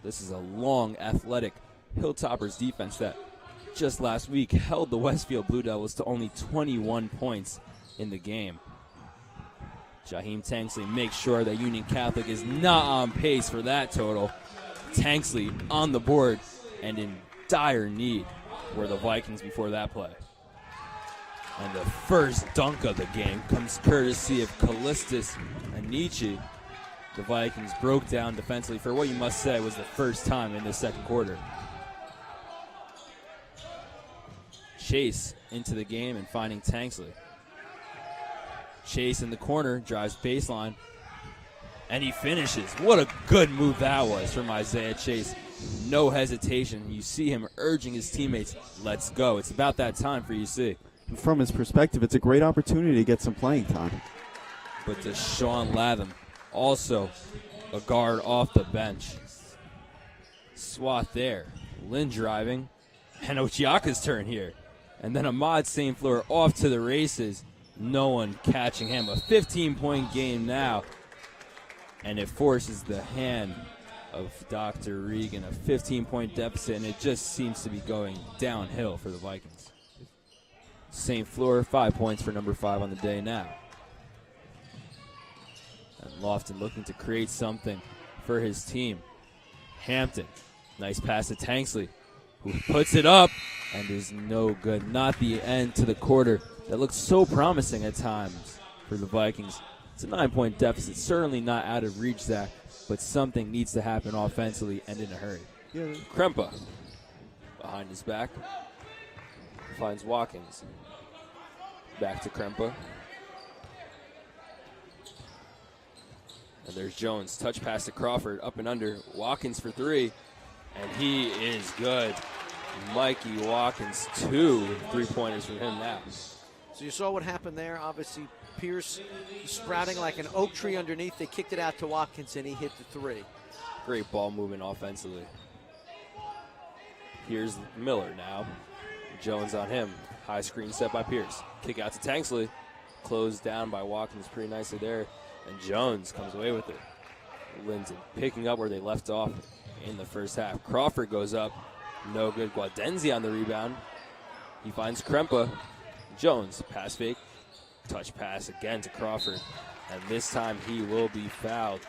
This is a long, athletic Hilltoppers defense that just last week held the Westfield Blue Devils to only 21 points in the game. Jaheim Tanksley makes sure that Union Catholic is not on pace for that total. Tanksley on the board and in dire need were the Vikings before that play. And the first dunk of the game comes courtesy of Callistus Anichi. The Vikings broke down defensively for what you must say was the first time in the second quarter. Chase into the game and finding Tanksley. Chase in the corner, drives baseline, and he finishes. What a good move that was from Isaiah Chase. No hesitation. You see him urging his teammates, let's go. It's about that time for UC. From his perspective, it's a great opportunity to get some playing time. But to Sean Latham, also a guard off the bench. Swat there. Lynn driving. And Ochiaka's turn here. And then Ahmad St. Fleur off to the races. No one catching him. A 15-point game now. And it forces the hand of Dr. Regan. A 15-point deficit, and it just seems to be going downhill for the Vikings. St. Fleur, 5 points for number 5 on the day now. And Lofton looking to create something for his team. Hampton, nice pass to Tanksley, who puts it up and is no good. Not the end to the quarter that looks so promising at times for the Vikings. It's a 9-point deficit, certainly not out of reach, Zach, but something needs to happen offensively and in a hurry. Yeah. Krempa behind his back finds Watkins. Back to Krempa. And there's Jones. Touch pass to Crawford. Up and under. Watkins for 3. And he is good. Mikey Watkins, 2 3-pointers from him now. So you saw what happened there. Obviously, Pierce sprouting like an oak tree underneath. They kicked it out to Watkins, and he hit the 3. Great ball movement offensively. Here's Miller now. Jones on him. High screen set by Pierce. Kick out to Tanksley. Closed down by Watkins pretty nicely there. And Jones comes away with it. Linton picking up where they left off in the first half. Crawford goes up. No good. Guadenzi on the rebound. He finds Krempa. Jones, pass fake. Touch pass again to Crawford. And this time he will be fouled.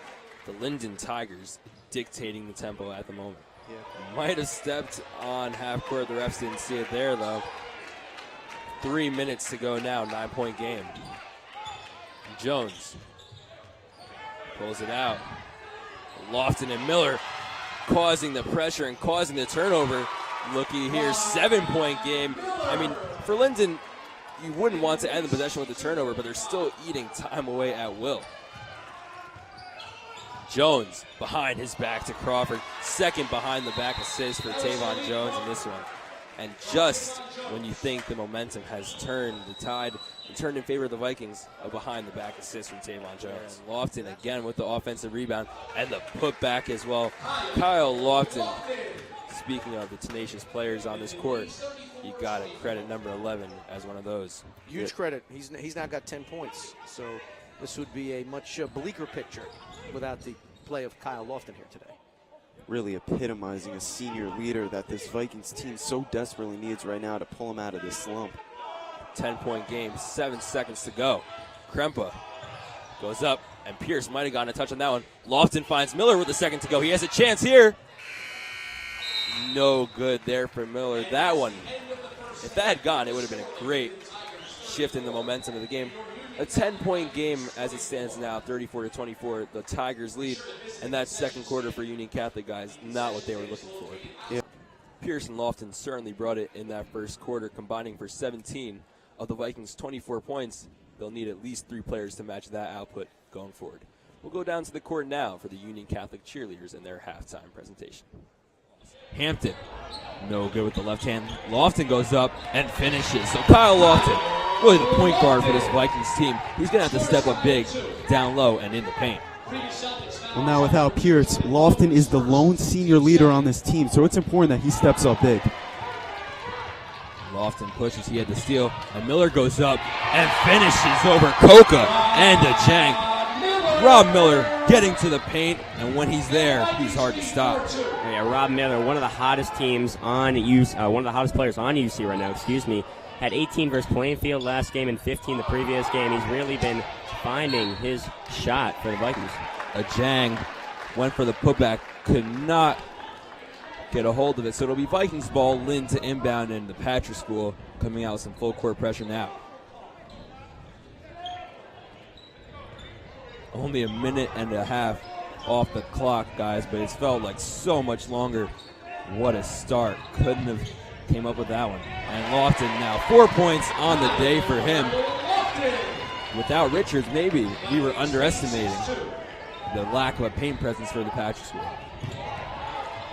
The Linden Tigers dictating the tempo at the moment. Yeah. Might have stepped on half court. The refs didn't see it there, though. 3 minutes to go now, 9-point game. Jones pulls it out. Lofton and Miller causing the pressure and causing the turnover. Looky here, 7-point game. I mean, for Linden, you wouldn't want to end the possession with the turnover, but they're still eating time away at will. Jones behind his back to Crawford. Second behind the back assist for Tavon Jones in this one. And just when you think the momentum has turned the tide and turned in favor of the Vikings, a behind the back assist from Tavon Jones. Lofton again with the offensive rebound and the putback as well. Kyle Lofton, speaking of the tenacious players on this court, you got to credit number 11 as one of those. Huge credit. He's now got 10 points. So this would be a much bleaker picture without the play of Kyle Lofton here today. Really epitomizing a senior leader that this Vikings team so desperately needs right now to pull him out of this slump. 10-point game, 7 seconds to go. Krempa goes up, and Pierce might have gotten a touch on that one. Lofton finds Miller with a second to go. He has a chance here. No good there for Miller. That one, if that had gone, it would have been a great shift in the momentum of the game. A 10-point game as it stands now, 34-24. The Tigers lead, and that second quarter for Union Catholic, guys, not what they were looking for. Yeah. Pierce and Lofton certainly brought it in that first quarter, combining for 17 of the Vikings' 24 points. They'll need at least 3 players to match that output going forward. We'll go down to the court now for the Union Catholic cheerleaders and their halftime presentation. Hampton, no good with the left hand. Lofton goes up and finishes. So Kyle Lofton, really the point guard for this Vikings team. He's going to have to step up big, down low, and in the paint. Well, now without Pierce, Lofton is the lone senior leader on this team, so it's important that he steps up big. Lofton pushes, he had the steal, and Miller goes up and finishes over Coca and DeChang. Rob Miller getting to the paint, and when he's there, he's hard to stop. Yeah, Rob Miller, one of the hottest teams on UC, one of the hottest players on UC right now. Had 18 versus Plainfield last game and 15 the previous game. He's really been finding his shot for the Vikings. Ajang went for the putback, could not get a hold of it. So it'll be Vikings ball, Lynn to inbound, and the Patrick School coming out with some full court pressure now. Only a minute and a half off the clock, guys, but it's felt like so much longer. What a start. Couldn't have came up with that one. And Lofton now 4 points on the day for him. Without Richards, maybe we were underestimating the lack of a paint presence for the Patrick School.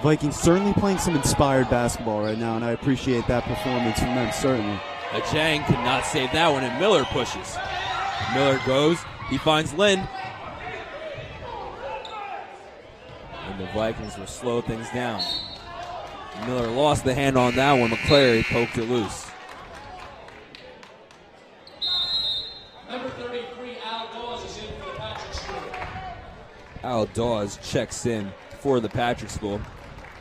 Vikings certainly playing some inspired basketball right now, and I appreciate that performance from them, certainly. Ajang could not save that one, and Miller pushes. Miller goes, he finds Lynn. And the Vikings will slow things down. Miller lost the hand on that one. McClary poked it loose. Number 33, Al Dawes is in for the Patrick School. Al Dawes checks in for the Patrick School.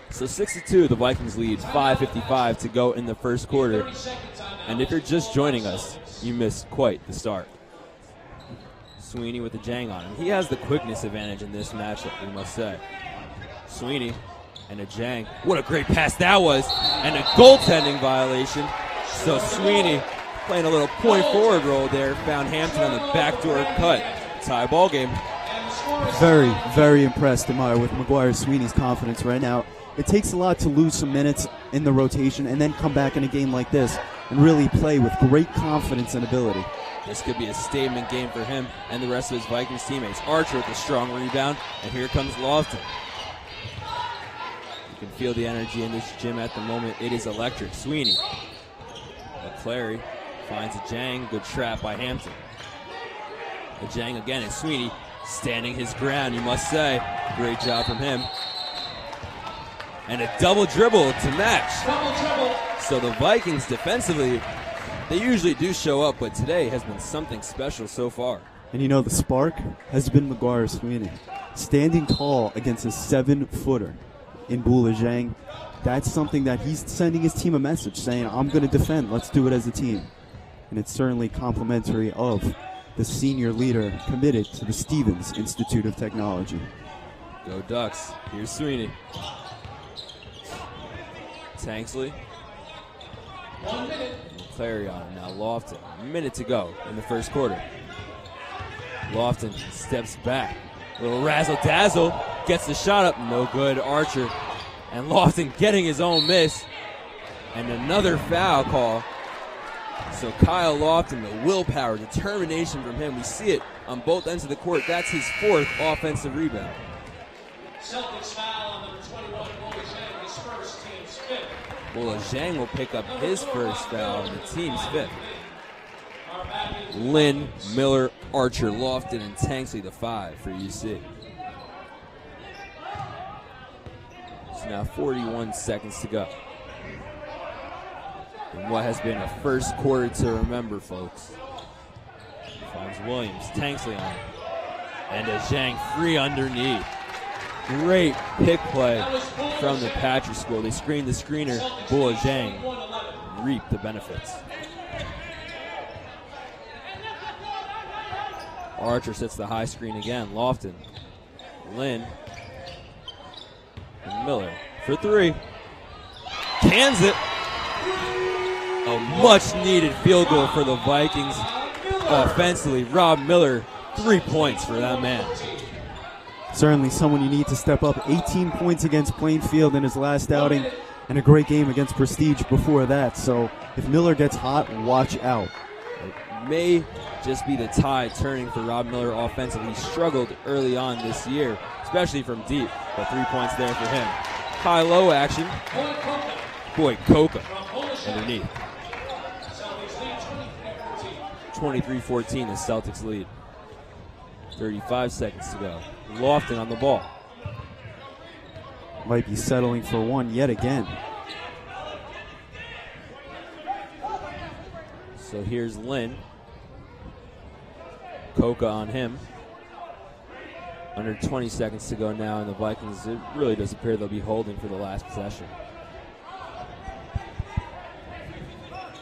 So 6-2, the Vikings lead, 5:55 to go in the first quarter. And if you're just joining us, you missed quite the start. Sweeney with the Jang on him. He has the quickness advantage in this matchup, we must say. Sweeney and a Jang. What a great pass that was. And a goaltending violation. So Sweeney playing a little point forward role there. Found Hampton on the backdoor cut. Tie ball game. Very, very impressed, am I, with McGuire Sweeney's confidence right now. It takes a lot to lose some minutes in the rotation and then come back in a game like this and really play with great confidence and ability. This could be a statement game for him and the rest of his Vikings teammates. Archer with a strong rebound, and here comes Lofton. You can feel the energy in this gym at the moment. It is electric. Sweeney. McClary finds a Jang. Good trap by Hampton. A Jang again, and Sweeney standing his ground, you must say. Great job from him. And a double dribble to match. So the Vikings defensively, they usually do show up, but today has been something special so far. And you know, the spark has been McGuire Sweeney. Standing tall against a 7-footer in Bula Zhang. That's something that he's sending his team a message saying, I'm going to defend. Let's do it as a team. And it's certainly complimentary of the senior leader committed to the Stevens Institute of Technology. Go Ducks. Here's Sweeney. Tanksley. 1 minute. McClary on him now. Lofton. A minute to go in the first quarter. Lofton steps back. Little razzle dazzle. Gets the shot up. No good. Archer. And Lofton getting his own miss. And another foul call. So Kyle Lofton, the willpower, determination from him. We see it on both ends of the court. That's his 4th offensive rebound. Celtics foul on number 21, Boy Zhang, his first, team's 5th. Well, Zhang will pick up his first foul and the team's 5th. Lynn, Miller, Archer, Lofton, and Tanksley the 5 for UC. So now 41 seconds to go. And what has been a first quarter to remember, folks. Finds Williams, Tanksley on him. And a Zhang free underneath. Great pick play from the Patrick School. They screened the screener, Bula Zhang, reap the benefits. Archer sets the high screen again. Lofton, Lynn, and Miller for 3. Cans it. A much-needed field goal for the Vikings offensively. Rob Miller, 3 points for that man. Certainly someone you need to step up. 18 points against Plainfield in his last outing and a great game against Prestige before that. So if Miller gets hot, watch out. It may just be the tide turning for Rob Miller offensively. He struggled early on this year, especially from deep, but 3 points there for him. High-low action. Boy, Coca underneath. 23-14, the Celtics lead. 35 seconds to go. Lofton on the ball. Might be settling for one yet again. So here's Lynn. Coca on him. Under 20 seconds to go now, and the Vikings, it really does appear they'll be holding for the last possession.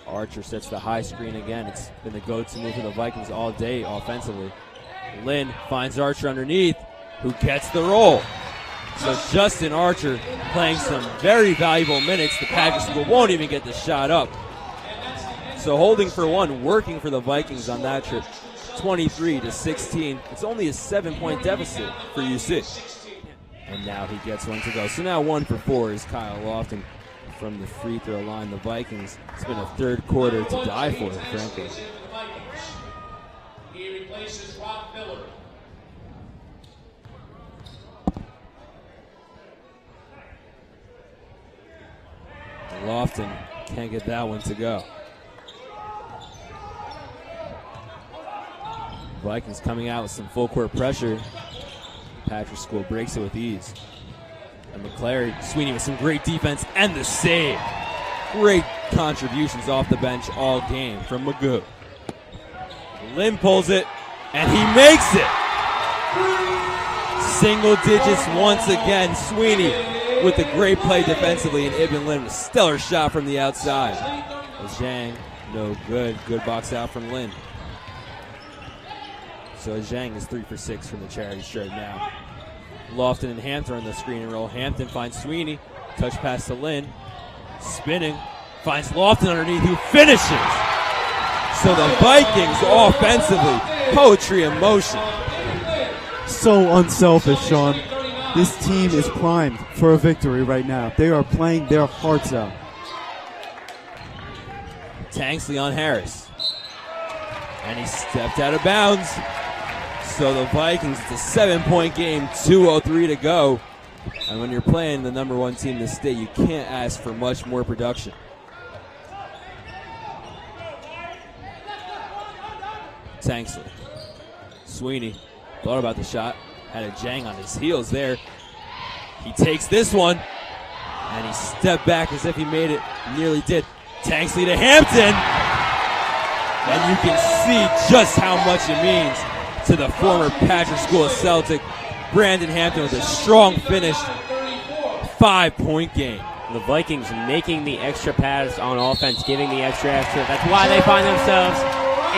Archer sets the high screen again. It's been the go-to move for the Vikings all day offensively. Lynn finds Archer underneath, who gets the roll. So Justin Archer playing some very valuable minutes. The Packers won't even get the shot up. So holding for one, working for the Vikings on that trip. 23-16. It's only a 7-point deficit for UC. And now he gets one to go. So now 1 for 4 is Kyle Lofton from the free throw line. The Vikings, it's been a third quarter to die for, frankly. He replaces Rob Miller. Lofton can't get that one to go. Vikings coming out with some full court pressure. Patrick School breaks it with ease. And McClary, Sweeney with some great defense and the save. Great contributions off the bench all game from Magoo. Lynn pulls it, and he makes it. Single digits once again. Sweeney with a great play defensively, and Ibn Lynn with a stellar shot from the outside. Zhang, no good. Good box out from Lynn. So Zhang is 3 for 6 from the charity stripe now. Lofton and Hampton on the screen and roll. Hampton finds Sweeney. Touch pass to Lynn. Spinning. Finds Lofton underneath, who finishes. So the Vikings offensively, poetry in motion. So unselfish, Sean. This team is primed for a victory right now. They are playing their hearts out. Tanksley on Harris. And he stepped out of bounds. So the Vikings, it's a 7-point game, 2:03 to go. And when you're playing the number 1 team in the state, you can't ask for much more production. Tanksley. Sweeney thought about the shot. Had a Zhang on his heels there. He takes this one. And he stepped back as if he made it. Nearly did. Tanksley to Hampton. And you can see just how much it means to the former Patrick School Celtic. Brandon Hampton with a strong finish. 5-point game. The Vikings making the extra pass on offense, giving the extra. That's why they find themselves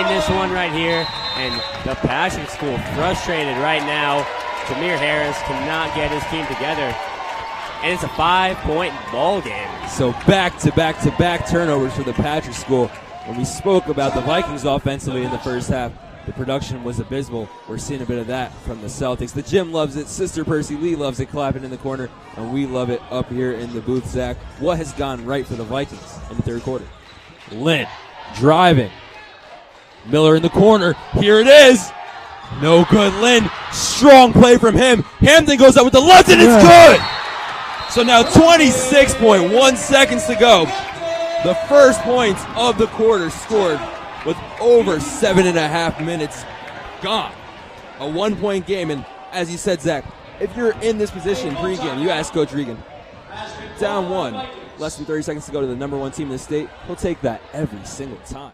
in this one right here. And the Patrick School frustrated right now. Jameer Harris cannot get his team together. And it's a 5-point ball game. So back-to-back-to-back turnovers for the Patrick School. When we spoke about the Vikings offensively in the first half, the production was abysmal. We're seeing a bit of that from the Celtics. The gym loves it. Sister Percy Lee loves it, clapping in the corner. And we love it up here in the booth, Zach. What has gone right for the Vikings in the third quarter? Lynn driving. Miller in the corner. Here it is. No good, Lynn. Strong play from him. Hampton goes up with the left, and it's good. So now 26.1 seconds to go. The first points of the quarter scored with over 7.5 minutes gone. A 1-point game. And as you said, Zach, if you're in this position pregame, you ask Coach Regan, down 1, less than 30 seconds to go to the number 1 team in the state, he'll take that every single time.